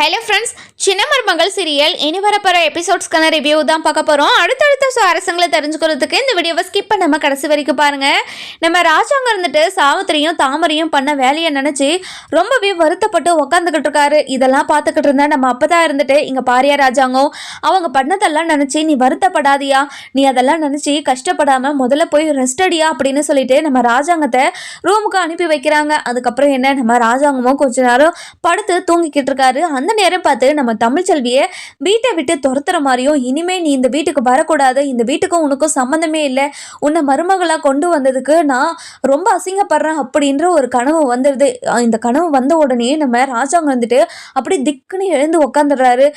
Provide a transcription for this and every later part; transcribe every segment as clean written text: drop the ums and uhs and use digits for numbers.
Hello friends, சின்ன மருமகள் serial இனி வரப்போகிற எபிசோட்ஸ்க்கான ரிவ்யூ தான் பார்க்க போகிறோம். அடுத்தடுத்த சுவாரஸ்யங்களை தெரிஞ்சுக்கிறதுக்கு இந்த வீடியோவை ஸ்கிப் பண்ணாமல் கடைசி வரைக்கும் பாருங்கள். நம்ம ராஜாங்க இருந்துட்டு சாவித்திரியும் தாமரையும் பண்ண வேலையை நினச்சி ரொம்பவே வருத்தப்பட்டு உக்காந்துக்கிட்டு இருக்காரு. இதெல்லாம் பார்த்துக்கிட்டு இருந்தா நம்ம அப்போ தான் இருந்துட்டு இங்கே பாரியா ராஜாங்கம் அவங்க பண்ணதெல்லாம் நினச்சி நீ வருத்தப்படாதியா, நீ அதெல்லாம் நினச்சி கஷ்டப்படாமல் முதல்ல போய் ரெஸ்ட் அடியா அப்படின்னு சொல்லிட்டு நம்ம ராஜாங்கத்தை ரூமுக்கு அனுப்பி வைக்கிறாங்க. அதுக்கப்புறம் என்ன, நம்ம ராஜாங்கமும் கொஞ்ச நேரம் படுத்து தூங்கிக்கிட்டு இருக்காரு. அந்த நேரம் பார்த்து நம்ம தமிழ்ச்செல்வியை வீட்டை விட்டு துரத்துற மாதிரியும், இனிமே நீ இந்த வீட்டுக்கு வரக்கூடாது, இந்த வீட்டுக்கும் உனக்கும் சம்மந்தமே இல்லை, உன்னை மருமகளாக கொண்டு வந்ததுக்கு நான் ரொம்ப அசிங்கப்படுறேன் அப்படின்ற ஒரு கனவு வந்துடுது. இந்த கனவு வந்த உடனே நம்ம ராஜாங்க வந்துட்டு அப்படி திக்குன்னு எழுந்து உக்காந்துடுறாரு.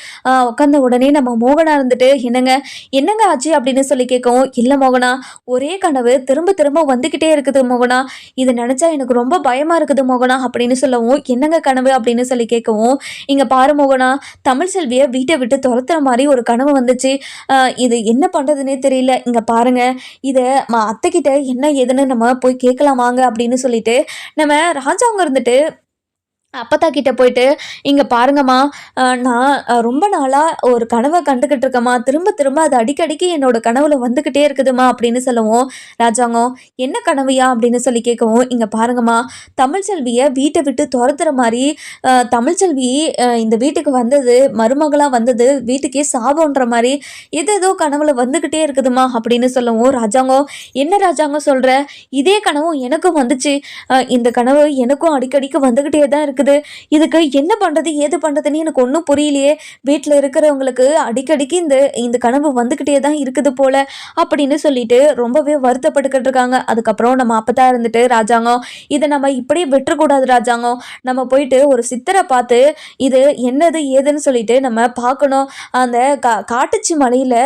உட்காந்த உடனே நம்ம மோகனா இருந்துட்டு என்னங்க ஆச்சு அப்படின்னு சொல்லி கேட்கவும், இல்லை மோகனா, ஒரே கனவு திரும்ப திரும்ப வந்துக்கிட்டே இருக்குது மோகனா, இதை நினச்சா எனக்கு ரொம்ப பயமாக இருக்குது மோகனா அப்படின்னு சொல்லவும், என்னங்க கனவு அப்படின்னு சொல்லி கேட்கவும், இங்கே பாரு மோகனா, தமிழ்செல்வியை வீட்டை விட்டு துரத்துற மாதிரி ஒரு கனவு வந்துச்சு, இது என்ன பண்ணுறதுனே தெரியல, இங்கே பாருங்க, இதை அத்தைக்கிட்ட என்ன ஏதுன்னு நம்ம போய் கேட்கலாம் வாங்க அப்படின்னு சொல்லிட்டு நம்ம ராஜாங்க இருந்துட்டு அப்பத்தா கிட்ட போயிட்டு, இங்கே பாருங்கம்மா, நான் ரொம்ப நாளாக ஒரு கனவை கண்டுக்கிட்டு இருக்கேம்மா, திரும்ப திரும்ப அது அடிக்கடிக்கு என்னோட கனவுல வந்துக்கிட்டே இருக்குதுமா அப்படின்னு சொல்லவும், ராஜாங்கம் என்ன கனவையா அப்படின்னு சொல்லி கேட்கவும், இங்கே பாருங்கம்மா, தமிழ்ச்செல்வியை வீட்டை விட்டு துரத்துற மாதிரி தமிழ்ச்செல்வி இந்த வீட்டுக்கு வந்தது, மருமகளாக வந்தது, வீட்டுக்கே சாபன்ற மாதிரி ஏதோ கனவுல வந்துக்கிட்டே இருக்குதுமா அப்படின்னு சொல்லவும், ராஜாங்கம் என்ன ராஜாங்கம் சொல்கிற, இதே கனவும் எனக்கும் வந்துச்சு, இந்த கனவு எனக்கும் அடிக்கடிக்கு வந்துக்கிட்டே தான் இருக்குது, இதுக்கு என்ன பண்றது ஏது பண்றதுன்னு எனக்கு ஒன்றும் புரியலையே, வீட்டில் இருக்கிறவங்களுக்கு அடிக்கடிக்கு இந்த கனவு வந்துக்கிட்டே தான் இருக்குது போல அப்படின்னு சொல்லிட்டு ரொம்பவே வருத்தப்பட்டுக்கிட்டு இருக்காங்க. அதுக்கப்புறம் நம்ம அப்பதான் இருந்துட்டு, ராஜாங்கம் இதை நம்ம இப்படியே விட்டுறக்கூடாது ராஜாங்கம், நம்ம போயிட்டு ஒரு சித்தரை பார்த்து இது என்னது ஏதுன்னு சொல்லிட்டு நம்ம பார்க்கணும். அந்த காட்டுச்சி மலையில்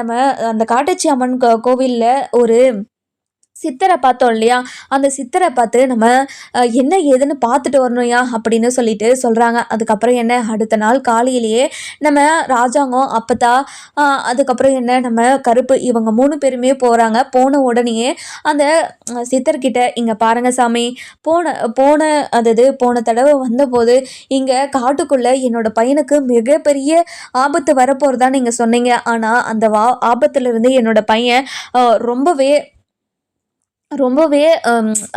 நம்ம அந்த காட்டுச்சி அம்மன் கோவிலில் ஒரு சித்தரை பார்த்தோம் இல்லையா, அந்த சித்தரை பார்த்து நம்ம என்ன ஏதுன்னு பார்த்துட்டு வரணும்யா அப்படின்னு சொல்லிட்டு சொல்கிறாங்க. அதுக்கப்புறம் என்ன, அடுத்த நாள் காலையிலேயே நம்ம ராஜாங்கம் அப்பத்தா அதுக்கப்புறம் என்ன நம்ம கருப்பு இவங்க 3 பேருமே போகிறாங்க. போன உடனேயே அந்த சித்தர்கிட்ட, இங்கே பாருங்க சாமி, போன தடவை வந்தபோது இங்கே காட்டுக்குள்ளே என்னோட பையனுக்கு மிகப்பெரிய ஆபத்து வரப்போகிறதா நீங்கள் சொன்னீங்க, ஆனால் அந்த ஆபத்துலேருந்து என்னோட பையன் ரொம்பவே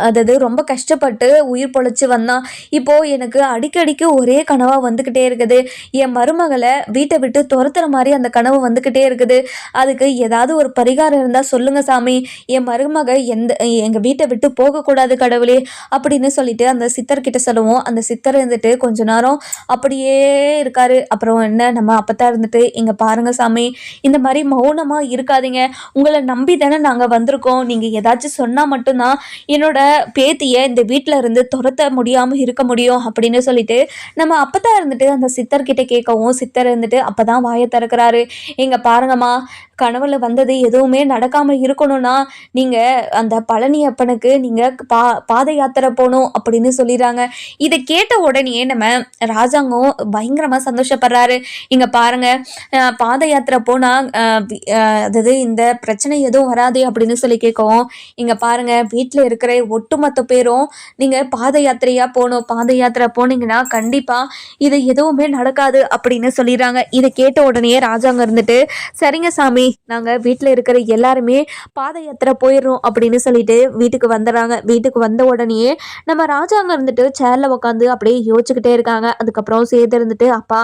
அதாவது ரொம்ப கஷ்டப்பட்டு உயிர் பொழைச்சி வந்தான். இப்போது எனக்கு அடிக்கடிக்கு ஒரே கனவாக வந்துக்கிட்டே இருக்குது, என் மருமகளை வீட்டை விட்டு துரத்துற மாதிரி அந்த கனவு வந்துக்கிட்டே இருக்குது, அதுக்கு ஏதாவது ஒரு பரிகாரம் இருந்தால் சொல்லுங்கள் சாமி, என் மருமக எங்கள் வீட்டை விட்டு போகக்கூடாது கடவுளே அப்படின்னு சொல்லிட்டு அந்த சித்தர்கிட்ட சொல்லுவோம். அந்த சித்தர் இருந்துட்டு கொஞ்ச நேரம் அப்படியே இருக்காரு. அப்புறம் என்ன, நம்ம அப்பத்தான் இருந்துட்டு, இங்கே பாருங்க சாமி, இந்த மாதிரி மௌனமாக இருக்காதீங்க, உங்களை நம்பி தானே நாங்கள் வந்திருக்கோம், நீங்கள் ஏதாச்சும் சொன்னால் மட்டும்தான் என்னோட பேத்தியை இந்த வீட்டில் இருந்து துரத்த முடியாமல் இருக்க முடியும் அப்படின்னு சொல்லிட்டு நம்ம அப்பதான் இருந்துட்டு அந்த சித்தர்கிட்ட கேட்கவும், சித்தர் இருந்துட்டு அப்பதான் வாயை திறக்கிறாரு. இங்க பாருங்கம்மா, கனவுல வந்தது எதுவுமே நடக்காமல் இருக்கணும்னா நீங்கள் அந்த பழனி அப்பனுக்கு நீங்கள் பாத யாத்திரை போகணும் அப்படின்னு சொல்லிடுறாங்க. இதை கேட்ட உடனே நம்ம ராஜாங்கம் பயங்கரமாக சந்தோஷப்படுறாரு. இங்கே பாருங்கள், பாத யாத்திரை போனால் அதாவது இந்த பிரச்சனை எதுவும் வராது அப்படின்னு சொல்லி கேட்கவும், இங்கே பாருங்கள், வீட்டில் இருக்கிற ஒட்டுமொத்த பேரும் நீங்கள் பாத யாத்திரையாக போகணும், பாத யாத்திரை போனீங்கன்னா கண்டிப்பாக இது எதுவுமே நடக்காது அப்படின்னு சொல்லிடுறாங்க. இதை கேட்ட உடனே ராஜாங்க இருந்துட்டு, சரிங்க சாமி, நாங்கள் வீட்டில் இருக்கிற எல்லாருமே பாத யாத்திரை போயிடுறோம் அப்படின்னு சொல்லிட்டு வீட்டுக்கு வந்துடுறாங்க. வீட்டுக்கு வந்த உடனே நம்ம ராஜாங்க இருந்துட்டு சேர்ல உட்காந்து அப்படியே யோசிச்சுக்கிட்டே இருக்காங்க. அதுக்கப்புறம் சேது இருந்துட்டு, அப்பா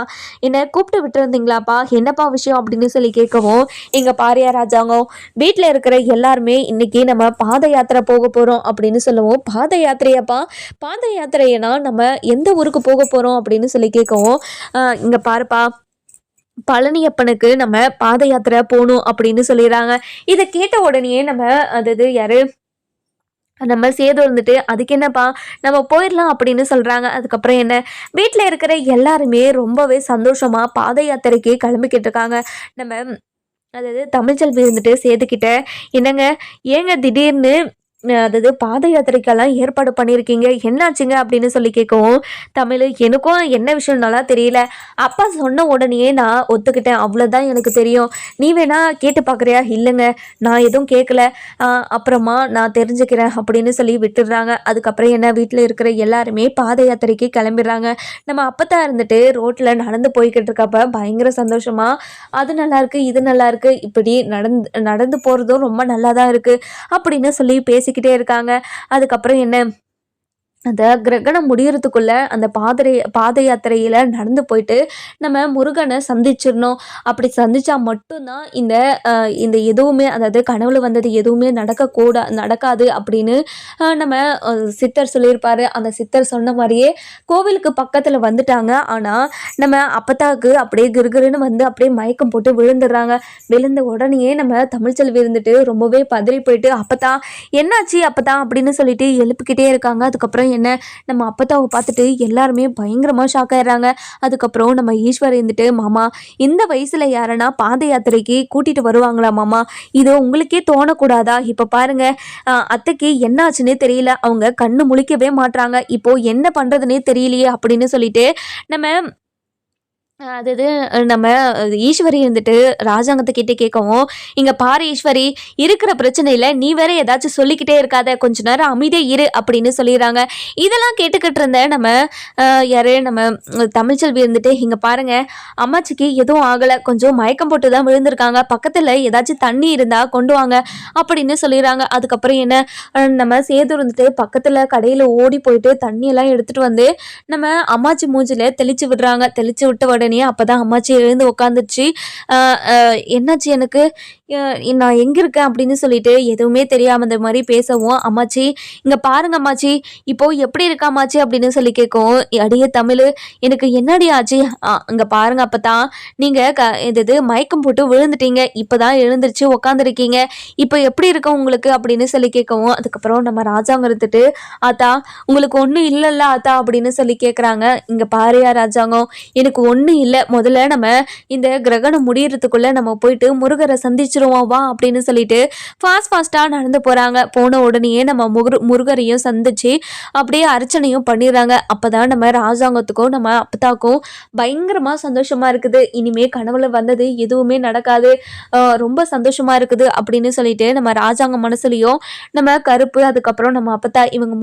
என்னை கூப்பிட்டு விட்டுருந்தீங்களாப்பா, என்னப்பா விஷயம் அப்படின்னு சொல்லி கேட்கவும், இங்கே பாரியா ராஜாங்கம், வீட்டில் இருக்கிற எல்லாருமே இன்னைக்கு நம்ம பாத யாத்திரை போக போகிறோம் அப்படின்னு சொல்லவும், பாத யாத்திரையாப்பா, பாத யாத்திரைனா நம்ம எந்த ஊருக்கு போக போகிறோம் அப்படின்னு சொல்லி கேட்கவும், இங்கே பாருப்பா, பழனியப்பனுக்கு நம்ம பாத யாத்திரை போகணும் அப்படின்னு சொல்லிடுறாங்க. இதை கேட்ட உடனே நம்ம அதாவது யாரு நம்ம சேது வந்துட்டு, அதுக்கு என்னப்பா நம்ம போயிடலாம் அப்படின்னு சொல்கிறாங்க. அதுக்கப்புறம் என்ன, வீட்டில் இருக்கிற எல்லாருமே ரொம்பவே சந்தோஷமாக பாத யாத்திரைக்கு கிளம்பிக்கிட்டு இருக்காங்க. நம்ம அதாவது தமிழ்ச்செல்வி இருந்துட்டு சேதுக்கிட்ட, என்னங்க ஏங்க திடீர்னு அதாவது பாத யாத்திரைக்கெல்லாம் ஏற்பாடு பண்ணியிருக்கீங்க, என்னாச்சுங்க அப்படின்னு சொல்லி கேட்கவும், தமிழ் எனக்கும் என்ன விஷயம் நல்லா தெரியல. அப்பா சொன்ன உடனேயே நான் ஒத்துக்கிட்டேன், அவ்வளோதான் எனக்கு தெரியும். நீ வேணா கேட்டு பார்க்குறியா? இல்லைங்க, நான் எதுவும் கேட்கல. அப்புறமா நான் தெரிஞ்சுக்கிறேன் அப்படின்னு சொல்லி விட்டுடுறாங்க. அதுக்கப்புறம் என்ன, வீட்டில் இருக்கிற எல்லாருமே பாத யாத்திரைக்கு கிளம்பிடுறாங்க. நம்ம அப்பத்தா இருந்துட்டு ரோட்டில் நடந்து போய்கிட்டு இருக்கப்ப பயங்கர சந்தோஷமா, அது நல்லா இருக்கு, இது நல்லா இருக்கு, இப்படி நடந்து நடந்து போகிறதும் ரொம்ப நல்லா தான் இருக்கு அப்படின்னு சொல்லி பேசிக்கிட்டே இருக்காங்க. அதுக்கப்புறம் என்ன, அந்த கிரகணம் முடியறதுக்குள்ள அந்த பாத யாத்திரையில் நடந்து போயிட்டு நம்ம முருகனை சந்திச்சிடணும். அப்படி சந்திச்சா மட்டும்தான் இந்த எதுவுமே, அதாவது கனவுல வந்தது எதுவுமே நடக்காது அப்படின்னு நம்ம சித்தர் சொல்லியிருப்பாரு. அந்த சித்தர் சொன்ன மாதிரியே கோவிலுக்கு பக்கத்தில் வந்துட்டாங்க. ஆனால் நம்ம அப்பத்தாவுக்கு அப்படியே கிருகிருன்னு வந்து அப்படியே மயக்கம் போட்டு விழுந்துடுறாங்க. விழுந்த உடனேயே நம்ம தமிழ்ச்செல்வி இருந்துட்டு ரொம்பவே பதறி போயிட்டு, அப்பத்தா என்னாச்சு அப்பத்தா அப்படின்னு சொல்லிட்டு எழுப்பிக்கிட்டே இருக்காங்க. அதுக்கப்புறம் என்ன, நம்ம அப்பத்தாவை பார்த்துட்டு எல்லாருமே பயங்கரமாக ஷாக் ஆயிடுறாங்க. அதுக்கப்புறம் நம்ம ஈஸ்வரி இருந்துட்டு, மாமா இந்த வயசில் யாரனா பாத யாத்திரைக்கு கூட்டிகிட்டு வருவாங்களா மாமா? இது உங்களுக்கே தோணக்கூடாதா? இப்போ பாருங்க, அத்தைக்கு என்ன ஆச்சுன்னே தெரியல, அவங்க கண்ணு முழிக்கவே மாட்றாங்க, இப்போ என்ன பண்ணுறதுனே தெரியலையே அப்படின்னு சொல்லிட்டு நம்ம அதாவது நம்ம ஈஸ்வரி இருந்துட்டு ராஜாங்கத்தை கிட்ட கேட்கவும், இங்க பாரு ஈஸ்வரி, இருக்கிற பிரச்சனையில நீ வேற ஏதாச்சும் சொல்லிக்கிட்டே இருக்காத, கொஞ்ச நேரம் அமைதியா இரு அப்படின்னு சொல்லிடுறாங்க. இதெல்லாம் கேட்டுக்கிட்டு இருந்த நம்ம யாரு, நம்ம தமிழ்ச்செல்வி இருந்துட்டு, இங்க பாருங்க, அம்மாச்சிக்கு எதுவும் ஆகலை, கொஞ்சம் மயக்கம் போட்டு தான் விழுந்திருக்காங்க, பக்கத்துல ஏதாச்சும் தண்ணி இருந்தா கொண்டு வாங்க அப்படின்னு சொல்லிடுறாங்க. அதுக்கப்புறம் என்ன, நம்ம சேது இருந்துட்டு பக்கத்துல கடையில ஓடி போயிட்டு தண்ணியெல்லாம் எடுத்துட்டு வந்து நம்ம அம்மாச்சி மூஞ்சில தெளிச்சு விடுறாங்க. தெளிச்சு விட்ட உடனே அப்பதான் அம்மாச்சி எழுந்து உட்காந்துருச்சு. என்னாச்சு எனக்கு, நான் எங்க இருக்கேன் அப்படின்னு சொல்லிட்டு எதுவுமே தெரியாம இந்த மாதிரி பேசவும், அம்மாச்சி இங்க பாருங்க அம்மாச்சி, இப்போ எப்படி இருக்கா அம்மாச்சி அப்படின்னு சொல்லி கேட்கும். அடியே தமிழ், எனக்கு என்னடி ஆச்சு? இங்க பாருங்க, அப்பதான் நீங்க இது மயக்கம் போட்டு விழுந்துட்டீங்க, இப்பதான் எழுந்திருச்சு உட்காந்துருக்கீங்க, இப்போ எப்படி இருக்க உங்களுக்கு அப்படின்னு சொல்லி கேட்கவும், அதுக்கப்புறம் நம்ம ராஜாங்க இருந்துட்டு, ஆத்தா உங்களுக்கு ஒன்றும் இல்லைல்ல ஆத்தா அப்படின்னு சொல்லி கேட்குறாங்க. இங்க பாரியா ராஜாங்கம், எனக்கு ஒன்றும் இல்லை, முதல்ல நம்ம இந்த கிரகணம் முடியறதுக்குள்ள நம்ம போயிட்டு முருகரை சந்திச்சிருவோம் வா அப்படின்னு சொல்லிட்டு ஃபாஸ்ட்டாக நடந்து போகிறாங்க. போன உடனேயே நம்ம முருகரையும் சந்திச்சு அப்படியே அர்ச்சனையும் பண்ணிடுறாங்க. அப்போதான் நம்ம ராஜாங்கத்துக்கும் நம்ம அப்பத்தாக்கும் பயங்கரமாக சந்தோஷமாக இருக்குது. இனிமே கனவுல வந்தது எதுவுமே நடக்காது, ரொம்ப சந்தோஷமாக இருக்குது அப்படின்னு சொல்லிட்டு நம்ம ராஜாங்க மனசுலையும் நம்ம கருப்பு, அதுக்கப்புறம் நம்ம அப்பத்தா, இவங்க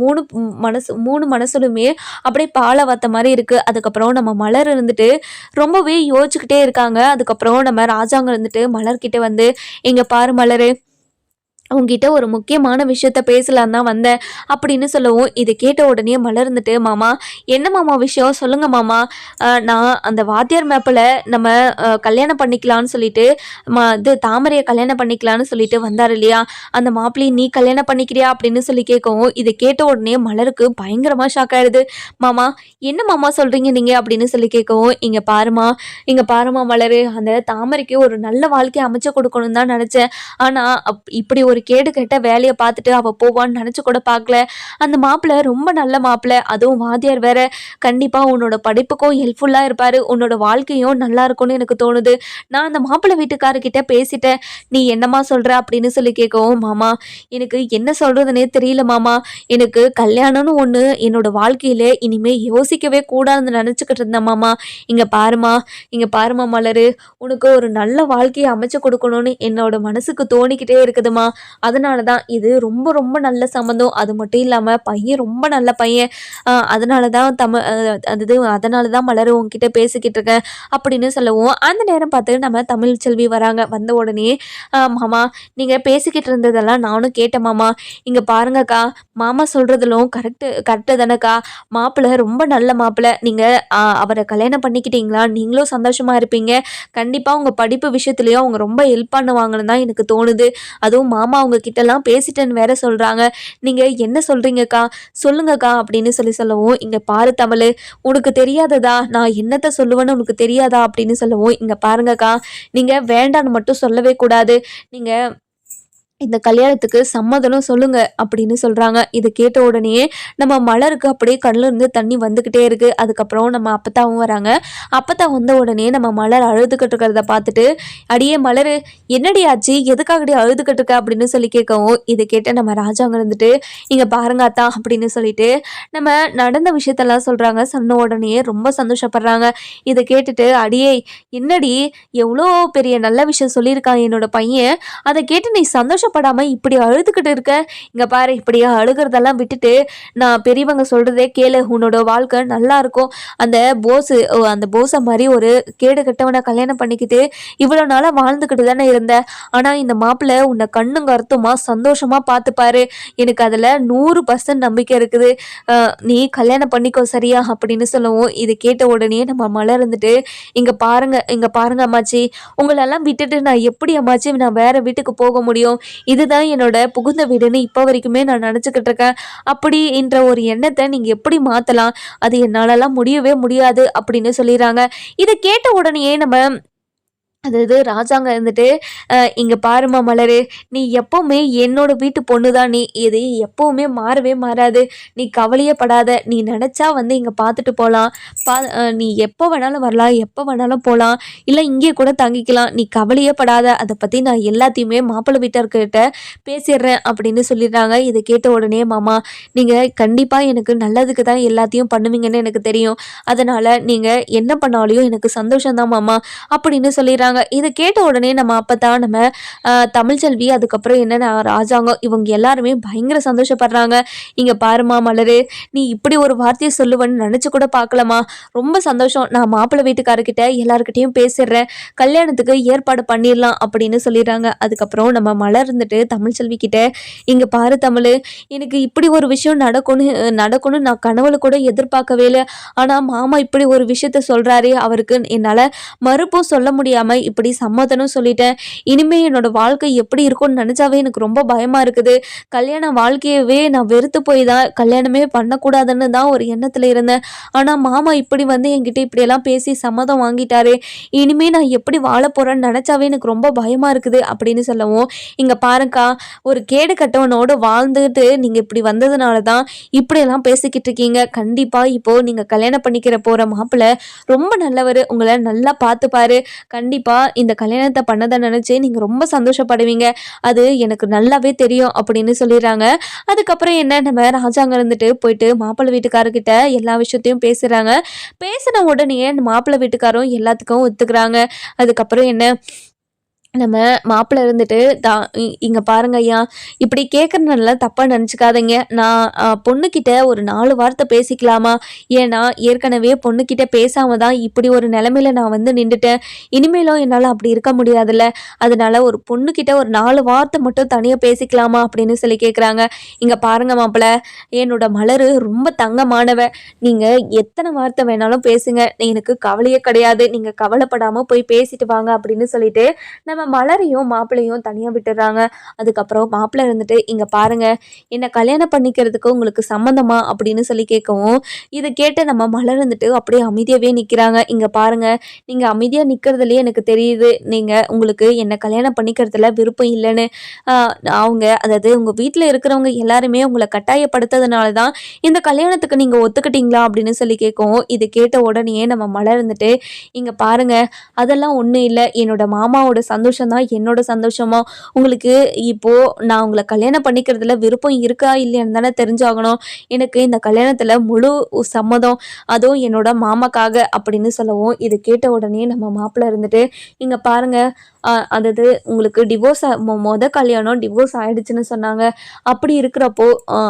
மூணு மனசுலுமே அப்படியே பாலை வத்த மாதிரி இருக்குது. அதுக்கப்புறம் நம்ம மலர் இருந்துட்டு ரொம்பவே யோசிச்சுக்கிட்டே இருக்காங்க. அதுக்கப்புறம் நம்ம ராஜாங்க இருந்துட்டு மலர்கிட்ட வந்து, இங்க பாரு மலரு, உங்ககிட்ட ஒரு முக்கியமான விஷயத்த பேசலாம் தான் வந்தேன் அப்படின்னு சொல்லவும், இதை கேட்ட உடனே மலர்ந்துட்டு, மாமா என்ன மாமா விஷயம் சொல்லுங்க மாமா, நான் அந்த வாத்தியார் மேப்பில் நம்ம கல்யாணம் பண்ணிக்கலான்னு சொல்லிட்டு இது தாமரையை கல்யாணம் பண்ணிக்கலான்னு சொல்லிட்டு வந்தார் இல்லையா, அந்த மாப்பிள்ளையை நீ கல்யாணம் பண்ணிக்கிறியா அப்படின்னு சொல்லி கேட்கவும், இதை கேட்ட உடனே மலருக்கு பயங்கரமாக ஷாக் ஆயிடுது. மாமா என்ன மாமா சொல்கிறீங்க நீங்கள் அப்படின்னு சொல்லி கேட்கவும், இங்கே பாருமா மலரு, அந்த தாமரைக்கு ஒரு நல்ல வாழ்க்கையை அமைச்சு கொடுக்கணும்னு தான் நினச்சேன், ஆனால் இப்படி ஒரு கேடு கெட்ட வேலையை பார்த்துட்டு அவள் போவான்னு நினச்சி கூட பார்க்கல. அந்த மாப்பிள்ளை ரொம்ப நல்ல மாப்பிள்ளை, அதுவும் வாத்தியார் வேற, கண்டிப்பாக உன்னோட படிப்புக்கும் ஹெல்ப்ஃபுல்லாக இருப்பார், உன்னோட வாழ்க்கையும் நல்லா இருக்கும்னு எனக்கு தோணுது. நான் அந்த மாப்பிள்ளை வீட்டுக்காரர்கிட்ட பேசிட்டேன், நீ என்னம்மா சொல்கிற அப்படின்னு சொல்லி கேட்கவும், மாமா எனக்கு என்ன சொல்கிறதுனே தெரியல மாமா, எனக்கு கல்யாணம்னு ஒன்று என்னோட வாழ்க்கையில் இனிமேல் யோசிக்கவே கூடாதுன்னு நினச்சிக்கிட்டு இருந்தேன் மாமா. இங்கே பாருமா மலரு, உனக்கு ஒரு நல்ல வாழ்க்கையை அமைச்சு கொடுக்கணும்னு என்னோட மனசுக்கு தோணிக்கிட்டே இருக்குதுமா. அதனால தான் இது ரொம்ப ரொம்ப நல்ல சம்மந்தம், அது மட்டும் இல்லாமல் பையன் ரொம்ப நல்ல பையன், அதனால தான் அதனால தான் மலர் உங்ககிட்ட பேசிக்கிட்டு இருக்கேன் அப்படின்னு சொல்லவும், அந்த நேரம் பார்த்து நம்ம தமிழ்ச்செல்வி வராங்க. வந்த உடனே, மாமா நீங்கள் பேசிக்கிட்டு இருந்ததெல்லாம் நானும் கேட்டேன் மாமா, இங்கே பாருங்கக்கா, மாமா சொல்கிறதுலும் கரெக்டு தானேக்கா, மாப்பிள்ளை ரொம்ப நல்ல மாப்பிள்ளை, நீங்கள் அவரை கல்யாணம் பண்ணிக்கிட்டீங்களா நீங்களும் சந்தோஷமாக இருப்பீங்க, கண்டிப்பாக உங்கள் படிப்பு விஷயத்துலையும் அவங்க ரொம்ப ஹெல்ப் பண்ணுவாங்கன்னு தான் எனக்கு தோணுது, அதுவும் மாமா அவங்க கிட்டலாம் பேசிட்டேன்னு வேற சொல்கிறாங்க, நீங்கள் என்ன சொல்கிறீங்கக்கா சொல்லுங்கக்கா அப்படின்னு சொல்லவும், இங்கே பாரு தமிழ், உனக்கு தெரியாததா, நான் என்னத்தை சொல்லுவேன்னு உனக்கு தெரியாதா அப்படின்னு சொல்லவும், இங்கே பாருங்கக்கா, நீங்கள் வேண்டான்னு மட்டும் சொல்லவே கூடாது, நீங்கள் இந்த கல்யாணத்துக்கு சம்மதனம் சொல்லுங்க அப்படின்னு சொல்றாங்க. இதை கேட்ட உடனே நம்ம மலருக்கு அப்படியே கண்ணுல இருந்து தண்ணி வந்துகிட்டே இருக்கு. அதுக்கப்புறம் நம்ம அப்பத்தாவும் வராங்க. அப்பத்தா வந்த உடனே நம்ம மலர் அழுதுகிட்டு இருக்கிறத பார்த்துட்டு, அடியே மலரு, என்னடி ஆச்சு, எதுக்காகடி அழுதுகிட்டு இருக்க அப்படின்னு சொல்லி கேட்கவும், இதை கேட்ட நம்ம ராஜாங்க இருந்துட்டு, இங்க பாருங்க அத்தா அப்படின்னு சொல்லிட்டு நம்ம நடந்த விஷயத்தெல்லாம் சொல்றாங்க. சொன்ன உடனே ரொம்ப சந்தோஷப்படுறாங்க. இதை கேட்டுட்டு, அடியே என்னடி, எவ்வளோ பெரிய நல்ல விஷயம் சொல்லியிருக்கான் என்னோட பையன், அதை கேட்டு நீ சந்தோஷப்படாம இப்படி அழுதுகிட்டு இருக்க. இங்க பாரு, இப்படியா அழுகிறதெல்லாம் விட்டுட்டு நான் பெரியவங்க சொல்றதே கேளு, உன்னோட வாழ்க்கை நல்லா இருக்கும். அந்த போஸை மாதிரி ஒரு கேடு கட்டவனை கல்யாணம் பண்ணிக்கிட்டு இவ்வளோ நாளாக வாழ்ந்துக்கிட்டு தானே இருந்த. ஆனால் இந்த மாப்பிள்ளை உன்னை கண்ணுங்க அர்த்தமா சந்தோஷமா பார்த்துப்பாரு. எனக்கு அதில் 100% நம்பிக்கை இருக்குது. நீ கல்யாணம் பண்ணிக்கோ சரியா அப்படின்னு சொல்லவும், இதை கேட்ட உடனே நம்ம மலர் இருந்துட்டு, இங்க பாருங்க அம்மாச்சி, உங்களெல்லாம் விட்டுட்டு நான் எப்படி அம்மாச்சி நான் வேற வீட்டுக்கு போக முடியும்? இதுதான் என்னோட புகுந்த வீடுன்னு இப்போ வரைக்குமே நான் நினச்சிக்கிட்டு இருக்கேன். அப்படின்ற ஒரு எண்ணத்தை நீங்கள் எப்படி மாற்றலாம்? அது என்னாலலாம் முடியவே முடியாது அப்படின்னு சொல்லிடுறாங்க. இதை கேட்ட உடனேயே நம்ம அதாவது ராஜாங்க இருந்துட்டு, இங்க பாரும்மா மலரு, நீ எப்பவுமே என்னோட வீட்டு பொண்ணு தான். நீ இது எப்பவுமே மாறவே மாறாது. நீ கவலையே படாத. நீ நினச்சா வந்து இங்கே பார்த்துட்டு போகலாம். நீ எப்போ வேணாலும் வரலாம், எப்போ வேணாலும் போகலாம், இல்லை இங்கே கூட தங்கிக்கலாம். நீ கவலையே படாத. அதை பற்றி நான் எல்லாத்தையுமே மாப்பிள்ளை வீட்டர்கிட்ட பேசிடுறேன் அப்படின்னு சொல்லிடுறாங்க. இதை கேட்ட உடனே, மாமா நீங்கள் கண்டிப்பாக எனக்கு நல்லதுக்கு தான் எல்லாத்தையும் பண்ணுவீங்கன்னு எனக்கு தெரியும். அதனால் நீங்கள் என்ன பண்ணாலையும் எனக்கு சந்தோஷம்தான் மாமா அப்படின்னு சொல்லிடுறாங்க. இதை கேட்ட உடனே நம்ம அப்பதான் நம்ம தமிழ்ச்செல்வி, அதுக்கப்புறம் என்ன ராஜாங்கம், இவங்க எல்லாருமே பயங்கர சந்தோஷப்படுறாங்க. இங்க பாருமா மலரு, நீ இப்படி ஒரு வார்த்தையை சொல்லுவேன்னு நினைச்சு கூட பார்க்கலாமா? ரொம்ப சந்தோஷம். நான் மாப்பிள்ளை வீட்டுக்காரர்கிட்ட எல்லாருக்கிட்டையும் பேசிடுறேன், கல்யாணத்துக்கு ஏற்பாடு பண்ணிடலாம் அப்படின்னு சொல்லிடுறாங்க. அதுக்கப்புறம் நம்ம மலர் இருந்துட்டு தமிழ்ச்செல்வி கிட்ட, இங்க பாரு தமிழ், எனக்கு இப்படி ஒரு விஷயம் நடக்கும்னு நான் கனவுல கூட எதிர்பார்க்கவே இல்லை. ஆனா மாமா இப்படி ஒரு விஷயத்த சொல்றாரு, அவருக்கு என்னால மறுப்பும் சொல்ல முடியாம இப்படி சம்மதனும் சொல்லிட்டேன். இனிமே என்னோட வாழ்க்கை எப்படி இருக்கும்னு நினைச்சாவே எனக்கு ரொம்ப பயமா இருக்குது. கல்யாண வாழ்க்கையவே நான் வெறுத்து போய் தான் கல்யாணமே பண்ணக்கூடாதுன்னு தான் ஒரு எண்ணத்துல இருந்தேன். ஆனா மாமா இப்படி வந்து என்கிட்ட இப்படியெல்லாம் பேசி சம்மதம் வாங்கிட்டாரு. இனிமே நான் எப்படி வாழ போறேன்னு நினைச்சாவே எனக்கு ரொம்ப பயமா இருக்குது அப்படின்னு சொல்லவும், இங்க பாருங்கக்கா, ஒரு கேடு கட்டவனோடு வாழ்ந்துட்டு நீங்க இப்படி வந்ததுனால தான் இப்படியெல்லாம் பேசிக்கிட்டு இருக்கீங்க. கண்டிப்பா இப்போ நீங்க கல்யாணம் பண்ணிக்கிற போற மாப்பிள்ளை ரொம்ப நல்லவர், உங்களை நல்லா பார்த்துப்பாரு. கண்டிப்பா இந்த கல்யாணத்தை பண்ணதை நினைச்சு நீங்க ரொம்ப சந்தோஷப்படுவீங்க, அது எனக்கு நல்லாவே தெரியும் அப்படின்னு சொல்லிடுறாங்க. அதுக்கப்புறம் என்ன, நம்ம ராஜாங்க இருந்துட்டு போயிட்டு மாப்பிள்ளை வீட்டுக்காரர்கிட்ட எல்லா விஷயத்தையும் பேசுறாங்க. பேசின உடனே மாப்பிள்ளை வீட்டுக்காரும் எல்லாத்துக்கும் ஒத்துக்கிறாங்க. அதுக்கப்புறம் என்ன, நம்ம மாப்பிள்ளை இருந்துட்டு இங்க பாருங்க ஐயா, இப்படி கேட்கறதுனால தப்பா நினச்சிக்காதீங்க. நான் பொண்ணுக்கிட்ட ஒரு 4 வார்த்தை பேசிக்கலாமா? ஏன்னா ஏற்கனவே பொண்ணுக்கிட்ட பேசாம தான் இப்படி ஒரு நிலைமையில நான் வந்து நின்றுட்டேன். இனிமேலும் என்னால் அப்படி இருக்க முடியாதுல்ல. அதனால ஒரு பொண்ணுக்கிட்ட ஒரு 4 வார்த்தை மட்டும் தனியாக பேசிக்கலாமா அப்படின்னு சொல்லி கேட்குறாங்க. இங்க பாருங்க மாப்பிள்ளை, என்னோட மலரு ரொம்ப தங்கமானவ. நீங்க எத்தனை வார்த்தை வேணாலும் பேசுங்க, எனக்கு கவலையே கிடையாது. நீங்க கவலைப்படாம போய் பேசிட்டு வாங்க அப்படின்னு சொல்லிட்டு நம்ம மலரையும் மாப்பிள்ளையும் தனியா விட்டுறாங்க. அதுக்கப்புறம் மாப்பிள்ளை இருந்துட்டு, இங்க பாருங்க, என்ன கல்யாணம் பண்ணிக்கிறதுக்கு உங்களுக்கு சம்மந்தமா அப்படின்னு சொல்லி கேட்கவும், இதை கேட்டு நம்ம மலர் இருந்துட்டு அப்படியே அமைதியாவே நிக்கிறாங்க. இங்க பாருங்க, நீங்க அமைதியா நிக்கிறதுலயே எனக்கு தெரியுது, உங்களுக்கு என்ன கல்யாணம் பண்ணிக்கிறதுல விருப்பம் இல்லைன்னு. அவங்க, அதாவது உங்க வீட்டுல இருக்கிறவங்க எல்லாருமே உங்களை கட்டாயப்படுத்ததுனால தான் இந்த கல்யாணத்துக்கு நீங்க ஒத்துக்கிட்டீங்களா அப்படின்னு சொல்லி கேட்கவும், இது கேட்ட உடனே நம்ம மலர் இருந்துட்டு, இங்க பாருங்க, அதெல்லாம் ஒண்ணும் இல்லை, என்னோட மாமாவோட சந்தோஷம் தான் என்னோட சந்தோஷமா. உங்களுக்கு இப்போ நான் உங்களை கல்யாணம் பண்ணிக்கிறதுல விருப்பம் இருக்கா இல்லையான்னு தானே தெரிஞ்சாகணும். எனக்கு இந்த கல்யாணத்துல முழு சம்மதம், அதுவும் என்னோட மாமாக்காக அப்படின்னு சொல்லவும், இது கேட்ட உடனே நம்ம மாப்பிள்ளை இருந்துட்டு, இங்க பாருங்க, அதாவது உங்களுக்கு டிவோர்ஸ் கல்யாணம் டிவோர்ஸ் ஆயிடுச்சுன்னு சொன்னாங்க. அப்படி இருக்கிறப்போ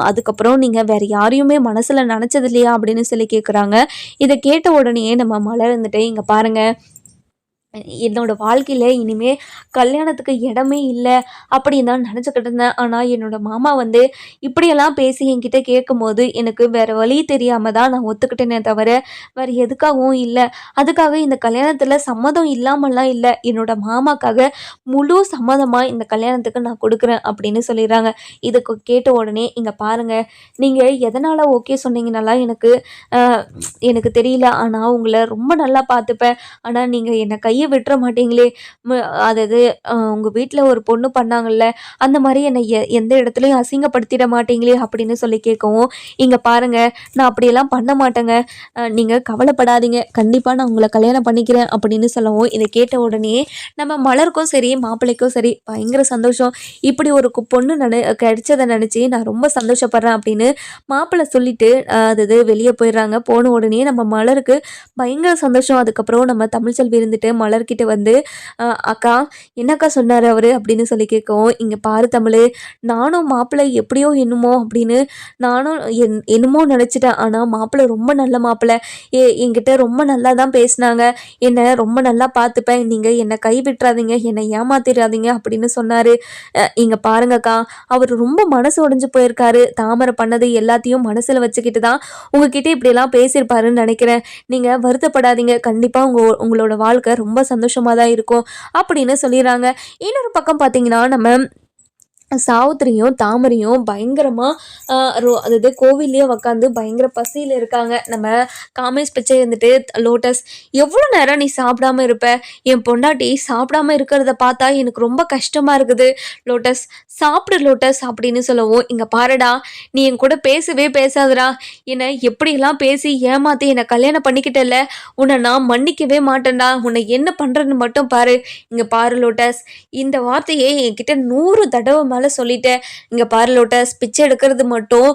அதுக்கப்புறம் நீங்க வேற யாரையுமே மனசுல நினைச்சது இல்லையா அப்படின்னு சொல்லி கேட்குறாங்க. இதை கேட்ட உடனே நம்ம மலர் இருந்துட்டு, இங்க பாருங்க, என்னோட வாழ்க்கையில இனிமே கல்யாணத்துக்கு இடமே இல்லை அப்படின்னு தான் நினச்சிக்கிட்டு இருந்தேன். ஆனால் என்னோட மாமா வந்து இப்படியெல்லாம் பேசி என்கிட்ட கேட்கும்போது எனக்கு வேற வழி தெரியாம தான் நான் ஒத்துக்கிட்டேனே தவிர வேற எதுக்காகவும் இல்லை. அதுக்காக இந்த கல்யாணத்துல சம்மதம் இல்லாமல்லாம் இல்லை, என்னோட மாமாக்காக முழு சம்மதமா இந்த கல்யாணத்துக்கு நான் கொடுக்குறேன் அப்படின்னு சொல்லிடுறாங்க. இதுக்கு கேட்ட உடனே, இங்க பாருங்க, நீங்க எதனால ஓகே சொன்னீங்கன்னாலாம் எனக்கு தெரியல. ஆனால் உங்களை ரொம்ப நல்லா பார்த்துப்பேன். ஆனால் நீங்கள் என்னை கையை கையை விட்டுற மாட்டீங்களே, அதாவது உங்கள் வீட்டில் ஒரு பொண்ணு பண்ணாங்கல்ல, அந்த மாதிரி என்னை எந்த இடத்துலையும் அசிங்கப்படுத்திட மாட்டீங்களே அப்படின்னு சொல்லி கேட்கவும், இங்கே பாருங்க நான் அப்படியெல்லாம் பண்ண மாட்டேங்க, நீங்கள் கவலைப்படாதீங்க, கண்டிப்பாக நான் உங்களை கல்யாணம் பண்ணிக்கிறேன் அப்படின்னு சொல்லவும், இதை கேட்ட உடனே நம்ம மலருக்கும் சரி மாப்பிள்ளைக்கும் சரி பயங்கர சந்தோஷம். இப்படி ஒரு பொண்ணு கிடைச்சதை நினச்சி நான் ரொம்ப சந்தோஷப்படுறேன் அப்படின்னு மாப்பிள்ளை சொல்லிட்டு அதாவது வெளியே போயிடுறாங்க. போன உடனே நம்ம மலருக்கு பயங்கர சந்தோஷம். அதுக்கப்புறம் நம்ம தமிழ்ச்செல்வி இருந்துட்டு மலர்கிட்ட வந்து அக்கா என்னக்கா சொன்னார் அவர் அப்படின்னு சொல்லி கேட்கவும், இங்கே பாரு தமிழ், நானும் மாப்பிள்ளை எப்படியோ என்னமோ அப்படின்னு நானும் என்னமோ நினச்சிட்டேன். ஆனால் மாப்பிள்ளை ரொம்ப நல்ல மாப்பிள்ளை, என்கிட்ட ரொம்ப நல்லா தான் பேசினாங்க, என்னை ரொம்ப நல்லா பார்த்துப்பேன், நீங்கள் என்னை கைவிட்டுறாதீங்க, என்னை ஏமாத்திடாதீங்க அப்படின்னு சொன்னார். இங்கே பாருங்கக்கா, அவர் ரொம்ப மனசு உடைஞ்சு போயிருக்காரு, தாமரை பண்ணது எல்லாத்தையும் மனசில் வச்சுக்கிட்டு தான் உங்ககிட்ட இப்படியெல்லாம் பேசியிருப்பாருன்னு நினைக்கிறேன். நீங்கள் வருத்தப்படாதீங்க, கண்டிப்பாக உங்களோட வாழ்க்கை ரொம்ப சந்தோஷமாக தான் இருக்கும் அப்படின்னு சொல்லிடுறாங்க. இன்னொரு பக்கம் பார்த்தீங்கன்னா நம்ம சாவித்திரியும் தாமரையும் பயங்கரமாக அதாவது கோவில்லையே உக்காந்து பயங்கர பசியில் இருக்காங்க. நம்ம காமேஷ் பிச்சை இருந்துட்டு, லோட்டஸ் எவ்வளோ நேரம் நீ சாப்பிடாம இருப்ப, என் பொண்டாட்டி சாப்பிடாம இருக்கிறத பார்த்தா எனக்கு ரொம்ப கஷ்டமாக இருக்குது, லோட்டஸ் சாப்பிடு லோட்டஸ் அப்படின்னு சொல்லவும், இங்கே பாருடா நீ என் கூட பேசவே பேசாதடா, என்னை எப்படிலாம் பேசி ஏமாற்றி என்னை கல்யாணம் பண்ணிக்கிட்டல, உன்னை நான் மன்னிக்கவே மாட்டேன்டா, உன்னை என்ன பண்ணுறன்னு மட்டும் பாரு, இங்கே பாரு லோட்டஸ், இந்த வார்த்தையை என்கிட்ட 100 தடவை மேலே சொல்லிட்டேன், இங்கே பாரு லோட்டஸ், பிச்சை எடுக்கிறது மட்டும்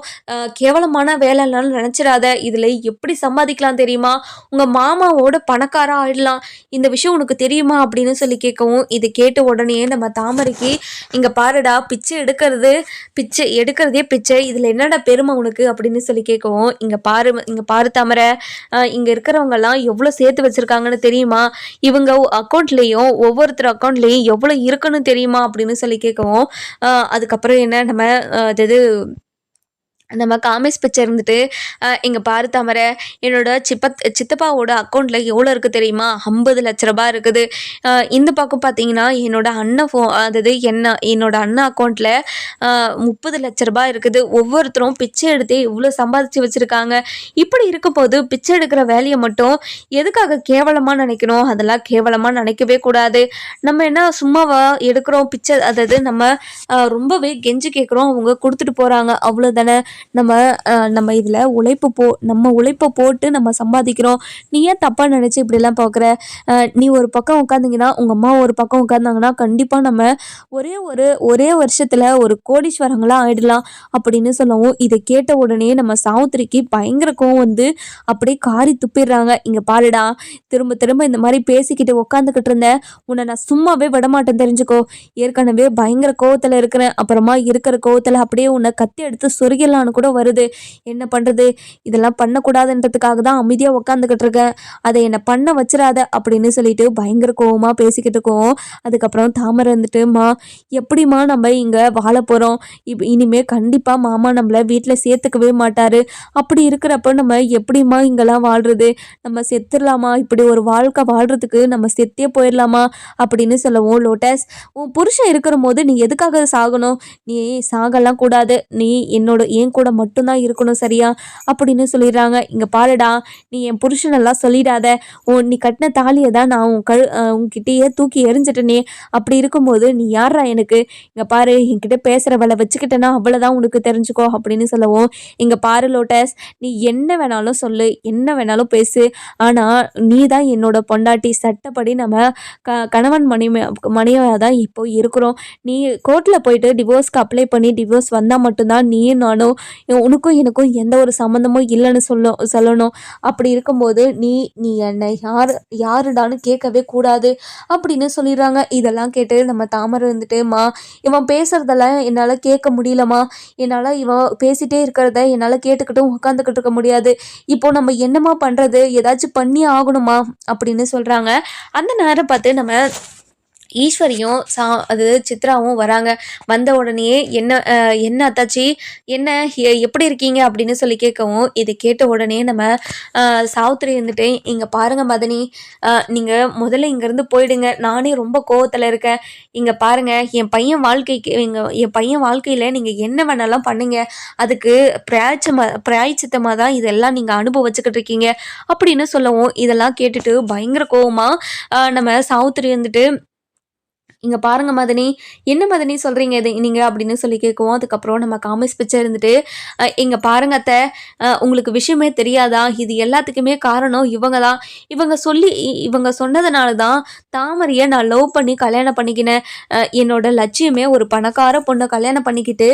கேவலமான வேலைன்னு நினச்சிடாத, இதில் எப்படி சம்பாதிக்கலாம் தெரியுமா, உங்கள் மாமாவோட பணக்காரா ஆயிடலாம், இந்த விஷயம் உனக்கு தெரியுமா அப்படின்னு சொல்லி கேட்கவும், இது கேட்ட உடனே நம்ம தாமரைக்கு, இங்கே பாருடா பிச்சை எடுக்கிறதே பிச்சை, இதில் என்னடா பெருமை உனக்கு அப்படின்னு சொல்லி கேட்கவும், இங்கே பாரு தாமரை, இங்கே இருக்கிறவங்கெல்லாம் எவ்வளோ சேர்த்து வச்சுருக்காங்கன்னு தெரியுமா, இவங்க அக்கௌண்ட்லேயும் ஒவ்வொருத்தர் அக்கௌண்ட்லேயும் எவ்வளோ இருக்குன்னு தெரியுமா அப்படின்னு சொல்லி கேட்கவும், அதுக்கப்புறம் என்ன அதாவது நம்ம காமேஷ் பிச்சை இருந்துட்டு, இங்கே பாரு தாமரை, என்னோட சித்தப்பாவோட அக்கௌண்ட்டில் எவ்வளோ இருக்குது தெரியுமா, 50 லட்ச ரூபாய் இருக்குது, இந்த பக்கம் பார்த்தீங்கன்னா என்னோட அண்ணன் அதாவது என்னோட அண்ணன் அக்கௌண்ட்டில் 30 லட்ச ரூபாய் இருக்குது, ஒவ்வொருத்தரும் பிச்சை எடுத்து இவ்வளோ சம்பாதிச்சு வச்சுருக்காங்க, இப்படி இருக்கும்போது பிச்சை எடுக்கிற வேலையை மட்டும் எதுக்காக கேவலமாக நினைக்கணும், அதெல்லாம் கேவலமாக நினைக்கவே கூடாது, நம்ம என்ன சும்மாவா எடுக்கிறோம் பிச்சை, அதாவது நம்ம ரொம்பவே கெஞ்சி கேட்குறோம், அவங்க கொடுத்துட்டு போகிறாங்க, அவ்வளோதானே, நம்ம இதில் நம்ம உழைப்பை போட்டு நம்ம சம்பாதிக்கிறோம், நீ ஏன் தப்பாக நினச்சி இப்படிலாம் பார்க்குற, நீ ஒரு பக்கம் உட்காந்திங்கன்னா உங்கள் அம்மா ஒரு பக்கம் உட்காந்தாங்கன்னா கண்டிப்பாக நம்ம ஒரே வருஷத்தில் ஒரு கோடீஸ்வரங்களாக ஆயிடலாம் அப்படின்னு சொல்லவும், இதை கேட்ட உடனே நம்ம சாவித்திரிக்கு பயங்கர கோவம் வந்து அப்படியே காரி துப்பிடுறாங்க. இங்கே பாருடா, திரும்ப திரும்ப இந்த மாதிரி பேசிக்கிட்டு உட்காந்துக்கிட்டு இருந்தேன், உன்னை நான் சும்மாவே விடமாட்டேன் தெரிஞ்சுக்கோ, ஏற்கனவே பயங்கர கோவத்தில் இருக்கிறேன், அப்புறமா இருக்கிற கோவத்தில் அப்படியே உன்னை கத்தி எடுத்து சொருகிடலாம் கூட வருது, என்ன பண்றது, இதெல்லாம் பண்ணக்கூடாதுன்றதுக்காக தான் அமைதியாக உட்காந்துக்கிட்டு இருக்கேன், அதை என்னை பண்ண வச்சிடாத அப்படின்னு சொல்லிட்டு பயங்கர கோவமாக பேசிக்கிட்டு இருக்கோம். அதுக்கப்புறம் தாமரை இருந்துட்டு, எப்படிமா நம்ம இங்கே வாழ போகிறோம், இனிமே கண்டிப்பாக மாமா நம்மளை வீட்டில் சேர்த்துக்கவே மாட்டாரு, அப்படி இருக்கிறப்ப நம்ம எப்படிமா இங்கெல்லாம் வாழ்றது, நம்ம செத்துடலாமா, இப்படி ஒரு வாழ்க்கை வாழ்றதுக்கு நம்ம செத்தே போயிடலாமா அப்படின்னு சொல்லவும், லோட்டஸ் உன் புருஷன் இருக்கிற போது நீ எதுக்காக சாகணும், நீ சாகலாம் கூடாது, நீ என் கூட மட்டும்தான் இருக்கணும் சரியா அப்படின்னு சொல்லிடுறாங்க. இங்கே பாருடா, நீ என் புருஷனெல்லாம் சொல்லிடாத, நீ கட்டின தாலியை தான் நான் உன்கிட்டயே தூக்கி எரிஞ்சிட்டனே, அப்படி இருக்கும்போது நீ யாரா எனக்கு, இங்கே பாரு என்கிட்ட பேசுகிற வேலை வச்சுக்கிட்டேன்னா அவ்வளோதான் உனக்கு தெரிஞ்சுக்கோ அப்படின்னு சொல்லவும், இங்கே பாரு லோட்டஸ், நீ என்ன வேணாலும் சொல்லு, என்ன வேணாலும் பேசு, ஆனால் நீ தான் என்னோட பொண்டாட்டி, சட்டப்படி நம்ம கணவன் மனைவியாக தான் இப்போ இருக்கிறோம், நீ கோர்ட்டில் போயிட்டு டிவோர்ஸ்க்கு அப்ளை பண்ணி டிவோர்ஸ் வந்தால் மட்டும்தான் நீயும் நானும், உனக்கும் எனக்கும் எந்த ஒரு சம்மந்தமும் இல்லைன்னு சொல்லணும், அப்படி இருக்கும்போது நீ என்னை யாருடான்னு கேட்கவே கூடாது அப்படின்னு சொல்லிடுறாங்க. இதெல்லாம் கேட்டு நம்ம தாமரை இருந்துட்டு, இவன் பேசுறதெல்லாம் என்னால் கேட்க முடியலம்மா, என்னால் இவன் பேசிட்டே இருக்கிறத என்னால் கேட்டுக்கிட்டும் உட்காந்துக்கிட்டு இருக்க முடியாது, இப்போ நம்ம என்னம்மா பண்ணுறது, ஏதாச்சும் பண்ணி ஆகணுமா அப்படின்னு சொல்கிறாங்க. அந்த நேரம் பார்த்து நம்ம ஈஸ்வரியும் அது சித்ராவும் வராங்க. வந்த உடனேயே என்ன அத்தாச்சி, என்ன எப்படி இருக்கீங்க அப்படின்னு சொல்லி கேட்கவும், இதை கேட்ட உடனே நம்ம சாவித்திரி இருந்துட்டு, இங்கே பாருங்க மதனி, நீங்கள் முதல்ல இங்கேருந்து போயிடுங்க, நானே ரொம்ப கோவத்தில் இருக்கேன். இங்கே பாருங்க, என் பையன் வாழ்க்கையில் நீங்கள் என்ன வேணாலும் பண்ணுங்க, அதுக்கு பிராய்ச்சித்தமாக தான் இதெல்லாம் நீங்கள் அனுபவிச்சுக்கிட்டு இருக்கீங்க அப்படின்னு சொல்லவும், இதெல்லாம் கேட்டுட்டு பயங்கர கோவமாக நம்ம சாவித்திரி இருந்துட்டு, இங்கே பாருங்க மதனி, என்ன மதனி சொல்கிறீங்க இது நீங்கள் அப்படின்னு சொல்லி கேட்குவோம். அதுக்கப்புறம் நம்ம காமிஸ் பிச்சை இருந்துட்டு, இங்கே பாருங்க அத்தை, உங்களுக்கு விஷயமே தெரியாதா, இது எல்லாத்துக்குமே காரணம் இவங்க தான். இவங்க சொன்னதுனால தான் தாமரையை நான் லவ் பண்ணி கல்யாணம் பண்ணிக்கினேன். என்னோட லட்சியமே ஒரு பணக்கார பொண்ணை கல்யாணம் பண்ணிக்கிட்டு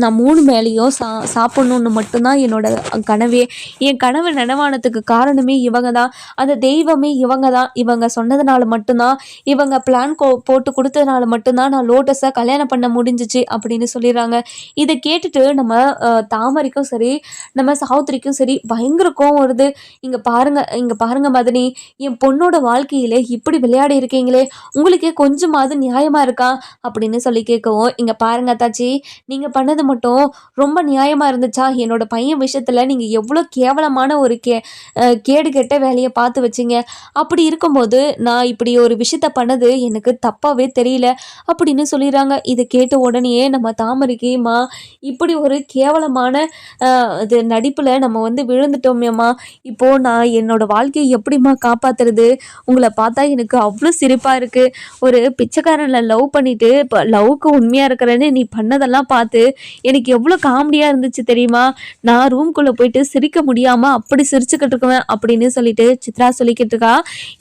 நான் 3 மேலேயும் சாப்பிட்ணுன்னு மட்டும்தான் என்னோட கனவே. என் கனவு நினைவானதுக்கு காரணமே இவங்க தான், அந்த தெய்வமே இவங்க தான். இவங்க சொன்னதுனால மட்டும்தான், இவங்க பிளான் போட்டு கொடுத்ததுனால மட்டும்தான் நான் லோட்டஸை கல்யாணம் பண்ண முடிஞ்சிச்சு அப்படின்னு சொல்லிடுறாங்க. இதை கேட்டுட்டு நம்ம தாமரைக்கும் சரி, நம்ம சாவித்திரிக்கும் சரி பயங்கர கோவம் வருது. இங்கே பாருங்க மதனி, என் பொண்ணோட வாழ்க்கையில இப்படி விளையாடி இருக்கீங்களே, உங்களுக்கே கொஞ்சமாவது நியாயமா இருக்கா அப்படின்னு சொல்லி கேட்கவும், இங்கே பாருங்க அத்தாச்சி, நீங்கள் பண்ணது மட்டும் ரொம்ப நியாயமாக இருந்துச்சா? என்னோட பையன் விஷயத்தில் நீங்கள் எவ்வளோ கேவலமான ஒரு கேடு கெட்ட வேலையை பார்த்து வச்சிங்க. அப்படி இருக்கும்போது நான் இப்படி ஒரு விஷயத்த பண்ணது எனக்கு தப்பாவே தெரியல அப்படின்னு சொல்லிடுறாங்க. இதை கேட்ட உடனேயே நம்ம தாமரைக்குமா, இப்படி ஒரு கேவலமான இது நடிப்புல நம்ம விழுந்துட்டோமேம்மா, இப்போ நான் என்னோட வாழ்க்கையை எப்படிம்மா காப்பாத்துறது? உங்களை பார்த்தா எனக்கு அவ்வளோ சிரிப்பா இருக்கு. ஒரு பிச்சைக்காரன்ல லவ் பண்ணிட்டு இப்போ லவ்க்கு உண்மையா இருக்கிறேன்னு நீ பண்ணதெல்லாம் பார்த்து எனக்கு எவ்வளோ காமெடியா இருந்துச்சு தெரியுமா? நான் ரூம்குள்ள போயிட்டு சிரிக்க முடியாம அப்படி சிரிச்சுக்கிட்டு இருக்குவேன் அப்படின்னு சொல்லிட்டு சித்ரா சொல்லிக்கிட்டு இருக்கா.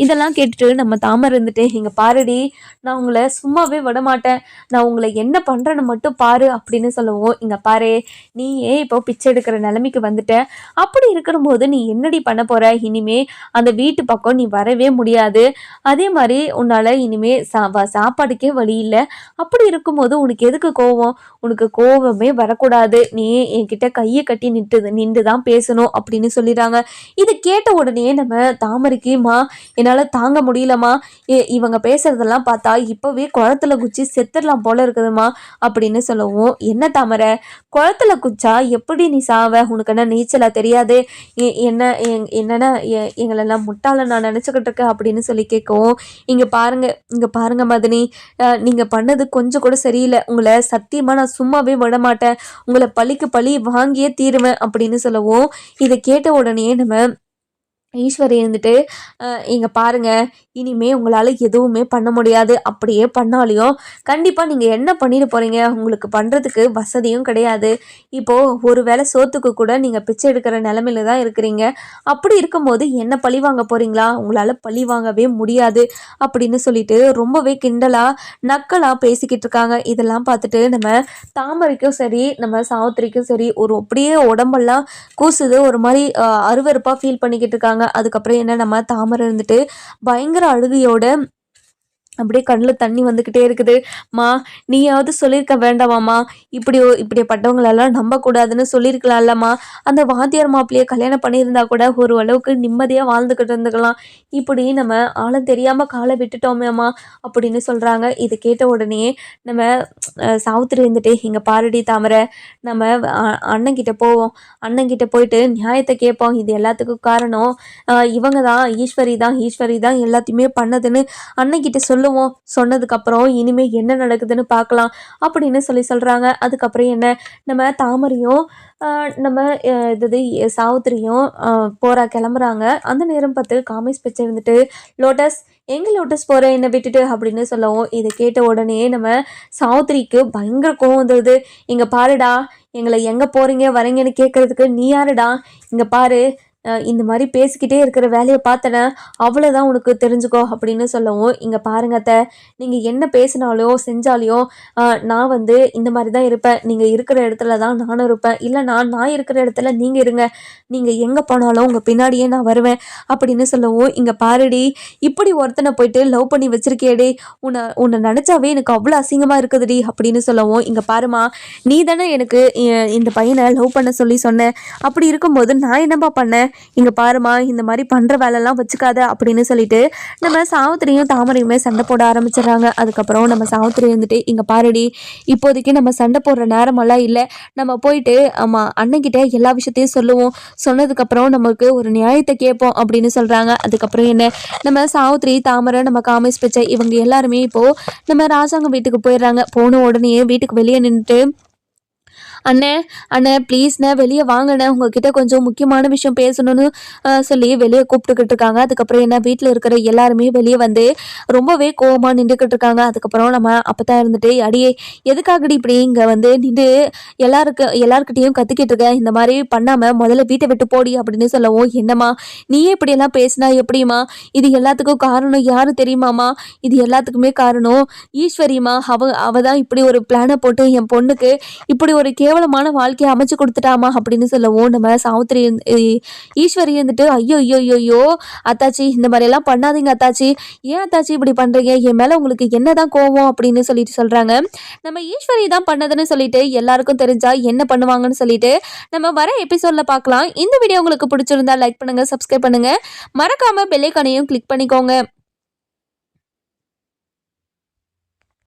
இதெல்லாம் கேட்டுட்டு நம்ம தாமரை இருந்துட்டு, இங்க பாருடி, நான் உங்களை சும்மாவே விடமாட்டேன், நான் உங்களை என்ன பண்ணுறேன்னு மட்டும் பாரு அப்படின்னு சொல்லவும், இங்கே பாரு, நீ ஏன் இப்போ பிச்சை எடுக்கிற நிலைமைக்கு வந்துட்ட, அப்படி இருக்கிறபோது நீ என்னடி பண்ண போகிற? இனிமே அந்த வீட்டு பக்கம் நீ வரவே முடியாது. அதே மாதிரி உன்னால் இனிமே சாப்பாடுக்கே வழி இல்லை. அப்படி இருக்கும்போது உனக்கு எதுக்கு கோவம்? உனக்கு கோவமே வரக்கூடாது, நீ என்கிட்ட கையை கட்டி நின்று தான் பேசணும் அப்படின்னு சொல்லிடுறாங்க. இது கேட்ட உடனே நம்ம தாமரைக்குமா, என்னால் தாங்க முடியலம்மா, இவங்க பேசுறதெல்லாம் பார்த்தா இப்போவே குளத்துல குச்சி செத்துடலாம் போல இருக்குதுமா அப்படின்னு சொல்லவும், என்ன தாமரை, குளத்துல குச்சா எப்படி நீ சாவ? உனக்கு என்ன நீச்சலா தெரியாது? என்னன்னா எங்களெல்லாம் முட்டாள நான் நினச்சிக்கிட்டு இருக்கேன் அப்படின்னு சொல்லி கேட்கவும், இங்கே பாருங்க மதனி, நீங்கள் பண்ணது கொஞ்சம் கூட சரியில்லை. உங்களை சத்தியமாக நான் சும்மாவே விட மாட்டேன், உங்களை பழிக்கு பழி வாங்கியே தீருவேன் அப்படின்னு சொல்லவும், இதை கேட்ட உடனே நம்ம ஈஸ்வரி இருந்துட்டு, இங்கே பாருங்க, இனிமே உங்களால் எதுவுமே பண்ண முடியாது. அப்படியே பண்ணாலையும் கண்டிப்பாக நீங்கள் என்ன பண்ணிட்டு போகிறீங்க? உங்களுக்கு பண்ணுறதுக்கு வசதியும் கிடையாது. இப்போது ஒரு வேளை சோத்துக்கு கூட நீங்கள் பிச்சை எடுக்கிற நிலமையில தான் இருக்கிறீங்க. அப்படி இருக்கும்போது என்ன பழி வாங்க போகிறீங்களா? உங்களால் பழி வாங்கவே முடியாது அப்படின்னு சொல்லிட்டு ரொம்பவே கிண்டலாக நக்கலாக பேசிக்கிட்டு இருக்காங்க. இதெல்லாம் பார்த்துட்டு நம்ம தாமரைக்கும் சரி, நம்ம சாவித்திரிக்கும் சரி, அப்படியே உடம்பெல்லாம் கூசுது, ஒரு மாதிரி அருவருப்பாக ஃபீல் பண்ணிக்கிட்டு இருக்காங்க. அதுக்கப்புறம் என்ன, நம்ம தாமரை இருந்துட்டு பயங்கர அழுகையோட அப்படியே கண்ணில் தண்ணி வந்துக்கிட்டே இருக்குது. மா, நீயாவது சொல்லியிருக்க வேண்டாமாம்மா, இப்படிப்பட்டவங்களெல்லாம் நம்பக்கூடாதுன்னு சொல்லியிருக்கலாம்லம்மா. அந்த வாத்தியார் மாப்பிள்ளையை கல்யாணம் பண்ணியிருந்தா கூட ஒரு அளவுக்கு நிம்மதியாக வாழ்ந்துக்கிட்டு இருந்துக்கலாம். இப்படி நம்ம ஆளும் தெரியாமல் காலை விட்டுட்டோமேம்மா அப்படின்னு சொல்கிறாங்க. இதை கேட்ட உடனே நம்ம சாவித்திரி இருந்துட்டு, இங்கே பாரடி தாமரை, நம்ம அண்ணங்கிட்ட போவோம், அண்ணங்கிட்ட போயிட்டு நியாயத்தை கேட்போம். இது எல்லாத்துக்கும் காரணம் இவங்க தான், ஈஸ்வரி தான் எல்லாத்தையுமே பண்ணதுன்னு அண்ணங்கிட்ட சொல்லுவோம். சொன்னதுக்கப்புறம் இனிமேல் என்ன நடக்குதுன்னு பார்க்கலாம் அப்படின்னு சொல்கிறாங்க. அதுக்கப்புறம் என்ன, நம்ம தாமரையும் நம்ம சாவித்திரியும் கிளம்புறாங்க. அந்த நேரம் பார்த்து காமிஸ் பிச்சை இருந்துட்டு, லோட்டஸ், எங்கே லோட்டஸ் போகிற என்னை விட்டுட்டு அப்படின்னு சொல்லவும், இதை கேட்ட உடனே நம்ம சாவித்திரிக்கு பயங்கர கோவம் வந்துடுது. இங்கே பாருடா, எங்களை எங்கே போகிறீங்க வரீங்கன்னு கேட்குறதுக்கு நீ யாருடா? இங்கே பாரு, இந்த மாதிரி பேசிக்கிட்டே இருக்கிற வேலையை பார்த்தன அவ்வளோதான் உனக்கு தெரிஞ்சுக்கோ அப்படின்னு சொல்லவும், இங்கே பாருங்க அத்தை, நீங்கள் என்ன பேசினாலையோ செஞ்சாலையோ நான் இந்த மாதிரி தான் இருப்பேன். நீங்கள் இருக்கிற இடத்துல தான் நானும் இருப்பேன். இல்லை நான் இருக்கிற இடத்துல நீங்கள் இருங்க. நீங்கள் எங்கே போனாலும் உங்கள் பின்னாடியே நான் வருவேன் அப்படின்னு சொல்லவும், இங்கே பாருடி, இப்படி ஒருத்தனை போயிட்டு லவ் பண்ணி வச்சிருக்கேடி, உன்னை நினச்சாவே எனக்கு அவ்வளோ அசிங்கமாக இருக்குதுடி அப்படின்னு சொல்லவும், இங்கே பாருமா, நீ தானே எனக்கு இந்த பையனை லவ் பண்ண சொல்லி சொன்னேன். அப்படி இருக்கும்போது நான் என்னப்பா பண்ணேன்? இங்கே பாருமா இந்த மாதிரி பண்ணுற வேலைலாம் வச்சுக்காத அப்படின்னு சொல்லிட்டு நம்ம சாவித்திரியும் தாமரையுமே சண்டை போட ஆரம்பிச்சிடுறாங்க. அதுக்கப்புறம் நம்ம சாவித்திரி வந்துட்டு இங்கே பாருடி, இப்போதைக்கு நம்ம சண்டை போடுற நேரமெல்லாம் இல்லை, நம்ம போயிட்டு ஆமாம் அண்ணன்கிட்ட எல்லா விஷயத்தையும் சொல்லுவோம், சொன்னதுக்கப்புறம் நமக்கு ஒரு நியாயத்தை கேட்போம் அப்படின்னு சொல்கிறாங்க. அதுக்கப்புறம் என்ன நம்ம சாவித்திரி தாமரை நம்ம காமேஷ் பிச்சை இவங்க எல்லாருமே இப்போது நம்ம ராஜாங்க வீட்டுக்கு போயிடுறாங்க. போன உடனே வீட்டுக்கு வெளியே நின்றுட்டு அண்ணே அண்ணே ப்ளீஸ்ண்ணே வெளியே வாங்கண்ணே, உங்ககிட்ட கொஞ்சம் முக்கியமான விஷயம் பேசணும்னு சொல்லி வெளியே கூப்பிட்டுக்கிட்டு இருக்காங்க. அதுக்கப்புறம் என்ன வீட்டில் இருக்கிற எல்லாருமே வெளியே வந்து ரொம்பவே கோவமாக நின்றுக்கிட்டு இருக்காங்க. அதுக்கப்புறம் நம்ம அப்போ தான் இருந்துட்டு அடியே எதுக்காகடி இப்படி இங்கே வந்து நின்று எல்லாருக்கிட்டையும் கற்றுக்கிட்டு இருக்க, இந்த மாதிரி பண்ணாமல் முதல்ல வீட்டை விட்டு போடி அப்படின்னு சொல்லவும், என்னம்மா நீயே இப்படியெல்லாம் பேசினா எப்படிம்மா, இது எல்லாத்துக்கும் காரணம் யாரு தெரியுமாம்மா, இது எல்லாத்துக்குமே காரணம் ஈஸ்வரிம்மா, அவ தான் இப்படி ஒரு பிளானை போட்டு என் பொண்ணுக்கு இப்படி ஒரு கேவலமான வாழ்க்கையை அமைச்சு கொடுத்துட்டாமா அப்படின்னு சொல்லவும், நம்ம சாவித்திரி ஈஸ்வரி இருந்துட்டு ஐயோ ஐயோ ஐயோ அத்தாச்சி இந்த மாதிரி எல்லாம் பண்ணாதீங்க அத்தாச்சி, ஏன் அத்தாச்சி இப்படி பண்றீங்க, என் மேல உங்களுக்கு என்னதான் கோவம் அப்படின்னு சொல்லிட்டு சொல்றாங்க. நம்ம ஈஸ்வரி தான் பண்ணதுன்னு சொல்லிட்டு எல்லாருக்கும் தெரிஞ்சா என்ன பண்ணுவாங்கன்னு சொல்லிட்டு நம்ம வர எபிசோட்ல பார்க்கலாம். இந்த வீடியோ உங்களுக்கு பிடிச்சிருந்தா லைக் பண்ணுங்க, சப்ஸ்கிரைப் பண்ணுங்க, மறக்காம பெல் ஐகானையும் கிளிக் பண்ணிக்கோங்க.